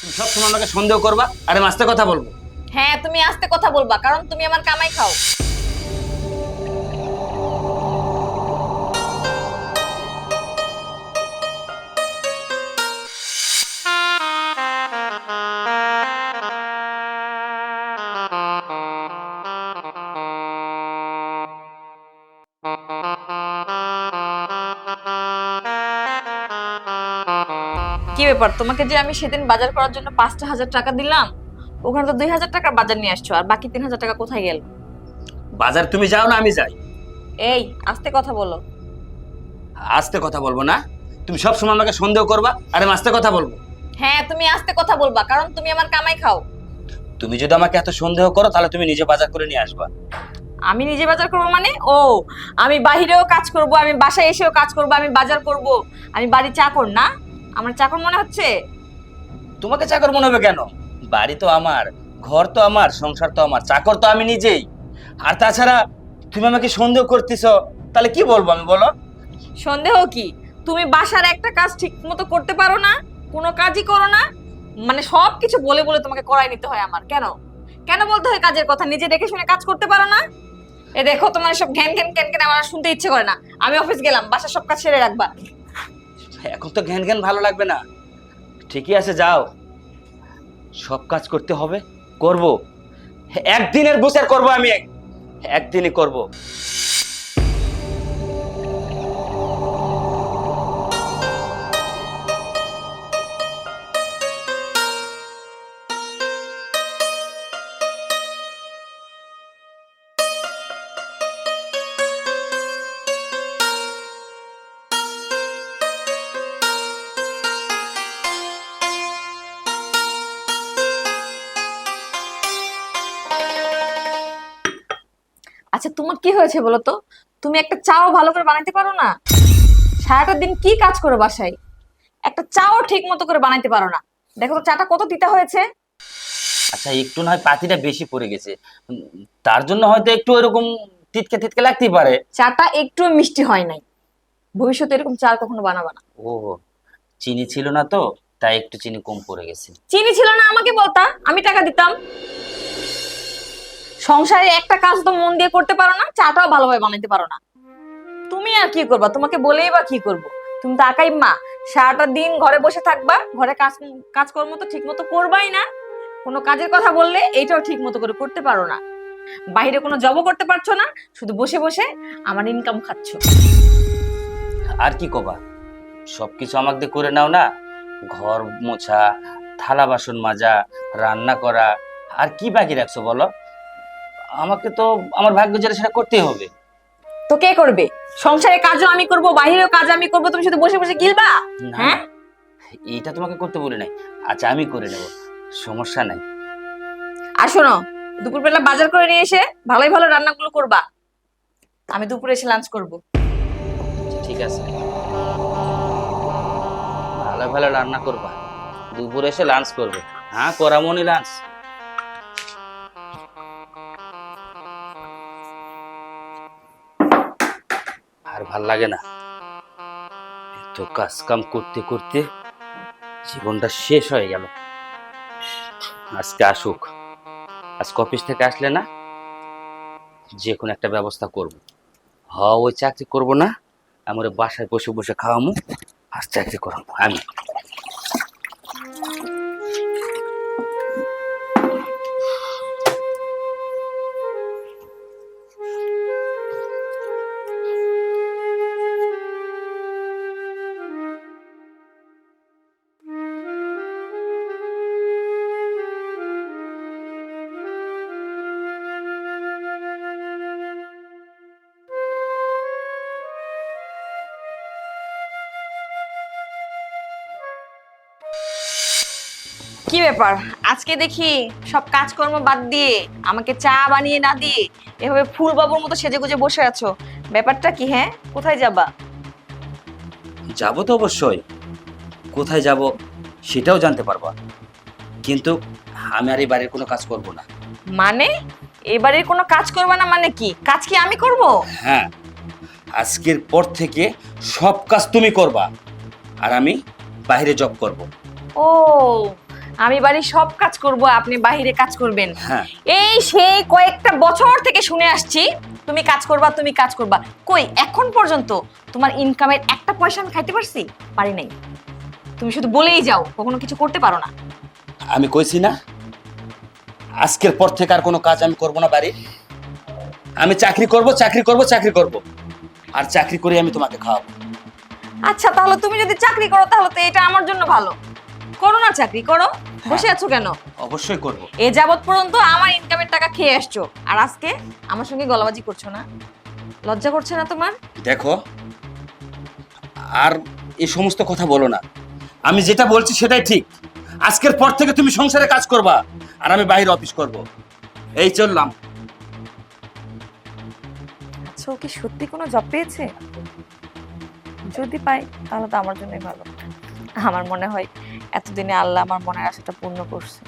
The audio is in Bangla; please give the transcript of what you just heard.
তুমি সব সময় আমাকে সন্দেহ করবা আর আমি আস্তে কথা বলবো। হ্যাঁ, তুমি আস্তে কথা বলবা, কারণ তুমি আমার কামাই খাও। কি ব্যাপার, তোমাকে যে আমি সেদিন বাজার করার জন্য 5,000 টাকা দিলাম, ওখানে তো 2,000 টাকার বাজার নিয়ে আসছো, আর বাকি 3,000 টাকা কোথায় গেল? বাজার তুমি যাও না আমি যাই? এই, আস্তে কথা বলো। আস্তে কথা বলবো না? তুমি সব সময় আমাকে সন্দেহ করবা আর আমি আস্তে কথা বলবো। হ্যাঁ, তুমি আস্তে কথা বলবা, কারণ তুমি আমার কামাই খাও। তুমি যদি আমাকে এত সন্দেহ করো তাহলে তুমি নিজে বাজার করে নিয়ে আসবা। আমি নিজে বাজার করবো মানে? ও, আমি বাহিরেও কাজ করব, আমি বাসায় এসেও কাজ করব, আমি বাজার করব। আমি বাড়ির চাকর না? আমার চাকর মনে হচ্ছে? তোমাকে চাকর মনে হবে কেন? বাড়ি তো আমার, ঘর তো আমার, সংসার তো আমার, চাকর তো আমি নিজেই। আর তাছাড়া তুমি আমাকে সন্দেহ করতেছো, তাহলে কি বলবো আমি, বলো? সন্দেহ কি? তুমি বাসার একটা কাজ ঠিক মতো করতে পারো না, কোনো কাজই করো না, মানে সবকিছু বলে বলে তোমাকে করাই নিতে হয় আমার। কেন কেন বলতে হয় কাজের কথা? নিজে দেখে শুনে কাজ করতে পারো না? এ দেখো, তোমার সব ঘ্যান ঘ্যান ক্যান ক্যান আমার আর শুনতে ইচ্ছে করে না। আমি অফিস গেলাম, বাসার সব কাজ সেরে রাখবা। এখন তো ঘ্যান ঘ্যান ভালো লাগবে না। ঠিকই আছে, যাও। সব কাজ করতে হবে, করব। একদিনের বিচার করব আমি, একদিনই করব। আচ্ছা, তোমার কি হয়েছে বলো তো? তুমি একটা চাও ভালো করে বানাইতে পারো না? সারাটা দিন কি কাজ করো বাসায়, একটা চাও ঠিক মতো করে বানাইতে পারো না। দেখো তো চাটা কত তিতা হয়েছে। আচ্ছা, একটু না হয় পাতিটা বেশি পড়ে গেছে, উম, তার জন্য হয়তো একটু এরকম তিতকে তিতকে লাগতেই পারে। চাটা একটু মিষ্টি হয় নাই। ভবিষ্যতে এরকম চা কখনো বানাবা না। ও, চিনি ছিল না তো, তাই একটু চিনি কম পড়ে গেছে। চিনি ছিল না আমাকে বলতা, আমি টাকা দিতাম। সংসারে একটা কাজ তো মন দিয়ে করতে পারো না, চাটাও ভালোভাবে বানাইতে পারো না। তুমি আর কি করবা? তোমাকে বলেই বা কি করব? তুমি তো একাই মা, সারাটা দিন ঘরে বসে থাকবা, ঘরে কাজকর্ম তো ঠিক মতো করবাই না। কোনো কাজের কথা বললে এইটাও ঠিক মতো করে করতে পারো না। বাইরে কোনো জবও করতে পারছো না, শুধু বসে বসে আমার ইনকাম খাচ্ছো। আর কি কবা, সবকিছু আমাকে দিয়ে করে নাও না। ঘর মোছা, থালা বাসন মাজা, রান্না করা, আর কি বাকি রাখছো বলো? আমাকে তো আমার ভাগ্য যেটা সেটা করতেই হবে। তো কে করবে? সংসারে কাজও আমি করব, বাইরেও কাজ আমি করব, তুমি শুধু বসে বসে গিলবা? না হ্যাঁ, না, এইটা তোমাকে করতে বলি নাই। আচ্ছা, আমি করে নেব, সমস্যা নাই। আর শোনো, দুপুরবেলা বাজার করে নিয়ে এসে ভালোই ভালো রান্নাগুলো করবা। আমি দুপুরে এসে লাঞ্চ করব। আচ্ছা, ঠিক আছে, ভালো ভালো রান্না করবা, দুপুরে এসে লাঞ্চ করবে। হ্যাঁ, করামনি লাঞ্চ। আর ভাল লাগে না, এত কাজ কাম করতে করতে জীবনটা শেষ হয়ে গেল। আজকে আসুক, আজকে অফিস থেকে আসলে না যে কোনো একটা ব্যবস্থা করব। ওই চাকরি করব না, আমার বাসায় বসে বসে খাওয়ামু, আর চাকরি করাবো আমি। কি ব্যাপার, আজকে দেখি সব কাজকর্ম বাদ দিয়ে আমাকে চা বানিয়ে না দিয়ে এভাবে ফুল বাবুর মতো সেজে গুজে বসে আছো? ব্যাপারটা কি? হ্যাঁ, কোথায় যাবা? যাবো তো অবশ্যই, কোথায় যাব সেটাও জানতে পারবা, কিন্তু আমি আর এই বাড়ির কোনো কাজ করব না। মানে এবারে কোনো কাজ করবা না মানে কি? কাজ কি আমি করব? হ্যাঁ, আজকের পর থেকে সব কাজ তুমি করবা, আর আমি বাইরে জব করব। ও, আমি বাড়ির সব কাজ করব, আপনি বাইরে কাজ করবেন। হ্যাঁ। এই সেই কয়েকটা বছর থেকে শুনে আসছি তুমি কাজ করবা, তুমি কাজ করবা। কই এখন পর্যন্ত তোমার ইনকামের একটা পয়সা আমি খাইতে পারছি? পারি নাই। তুমি শুধু বলেই যাও, কখনো কিছু করতে পারো না। আমি কইছি না আজকের পর থেকে আর কোনো কাজ আমি করব না বাড়ি। আমি চাকরি করব, চাকরি করব, চাকরি করব, আর চাকরি করে আমি তোমাকে খাওয়াবো। আচ্ছা তাহলে তুমি যদি চাকরি করো তাহলে তো এটা আমার জন্য ভালো। করো না, চাকরি করো। বসে আছো কেন? অবশ্যই করব। এ যাবৎ পর্যন্ত আমার ইনকামের টাকা খেয়ে আসছো, আর আজকে আমার সঙ্গে গলাবাজি করছো না? লজ্জা করছে না তোমার? দেখো, আর এই সমস্ত কথা বলো না। আমি যেটা বলছি সেটাই ঠিক। আজকের পর থেকে তুমি সংসারে কাজ করবা, আর আমি বাইরে অফিস করব। এই চললাম। আচ্ছা ও কি সত্যি কোনো জব পেয়েছে? যদি পাই তাহলে তো আমার জন্যই ভালো। আমার মনে হয় এতদিনে আল্লাহ আমার মনের আশাটা পূর্ণ করছে।